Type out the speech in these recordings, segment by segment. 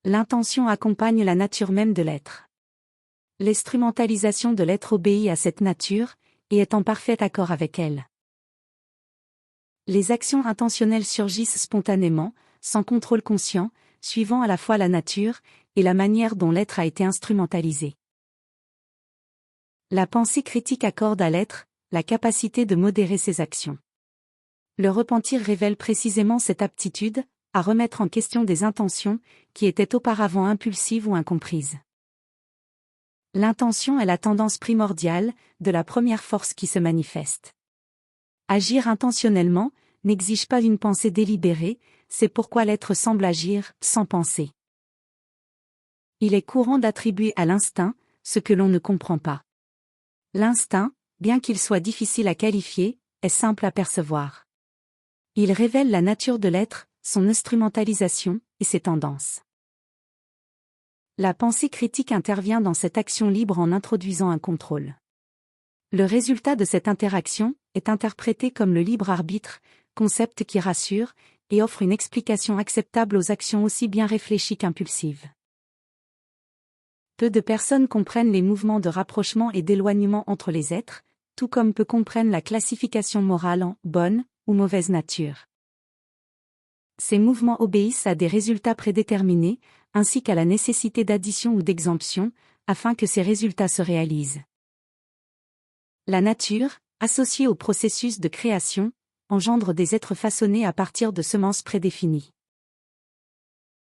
L'intention accompagne la nature même de l'être. L'instrumentalisation de l'être obéit à cette nature, et est en parfait accord avec elle. Les actions intentionnelles surgissent spontanément, sans contrôle conscient, suivant à la fois la nature, et la manière dont l'être a été instrumentalisé. La pensée critique accorde à l'être la capacité de modérer ses actions. Le repentir révèle précisément cette aptitude à remettre en question des intentions qui étaient auparavant impulsives ou incomprises. L'intention est la tendance primordiale de la première force qui se manifeste. Agir intentionnellement n'exige pas une pensée délibérée, c'est pourquoi l'être semble agir sans penser. Il est courant d'attribuer à l'instinct ce que l'on ne comprend pas. L'instinct, bien qu'il soit difficile à qualifier, est simple à percevoir. Il révèle la nature de l'être, son instrumentalisation et ses tendances. La pensée critique intervient dans cette action libre en introduisant un contrôle. Le résultat de cette interaction est interprété comme le libre arbitre, concept qui rassure et offre une explication acceptable aux actions aussi bien réfléchies qu'impulsives. Peu de personnes comprennent les mouvements de rapprochement et d'éloignement entre les êtres, tout comme peu comprennent la classification morale en bonne ou mauvaise nature. Ces mouvements obéissent à des résultats prédéterminés, ainsi qu'à la nécessité d'addition ou d'exemption, afin que ces résultats se réalisent. La nature, associée au processus de création, engendre des êtres façonnés à partir de semences prédéfinies.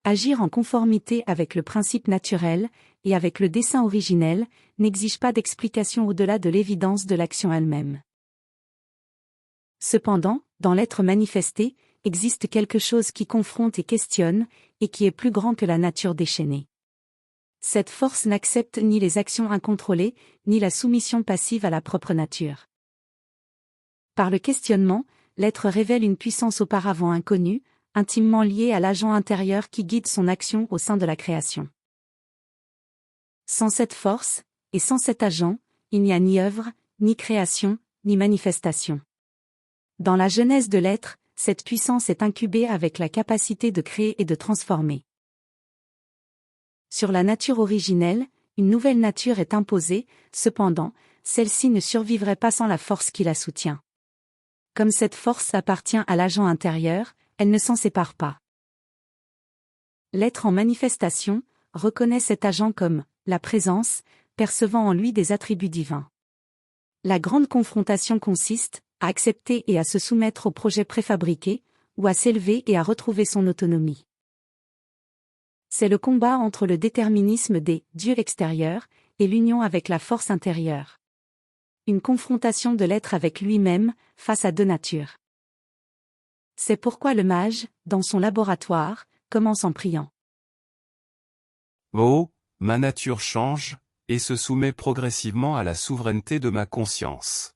Agir en conformité avec le principe naturel, et avec le dessein originel, n'exige pas d'explication au-delà de l'évidence de l'action elle-même. Cependant, dans l'être manifesté, existe quelque chose qui confronte et questionne, et qui est plus grand que la nature déchaînée. Cette force n'accepte ni les actions incontrôlées, ni la soumission passive à la propre nature. Par le questionnement, l'être révèle une puissance auparavant inconnue, intimement liée à l'agent intérieur qui guide son action au sein de la création. Sans cette force, et sans cet agent, il n'y a ni œuvre, ni création, ni manifestation. Dans la genèse de l'être, cette puissance est incubée avec la capacité de créer et de transformer. Sur la nature originelle, une nouvelle nature est imposée, cependant, celle-ci ne survivrait pas sans la force qui la soutient. Comme cette force appartient à l'agent intérieur, elle ne s'en sépare pas. L'être en manifestation reconnaît cet agent comme la présence, percevant en lui des attributs divins. La grande confrontation consiste à accepter et à se soumettre au projet préfabriqué, ou à s'élever et à retrouver son autonomie. C'est le combat entre le déterminisme des dieux extérieurs et l'union avec la force intérieure. Une confrontation de l'être avec lui-même, face à deux natures. C'est pourquoi le mage, dans son laboratoire, commence en priant. Oh, ma nature change, et se soumet progressivement à la souveraineté de ma conscience.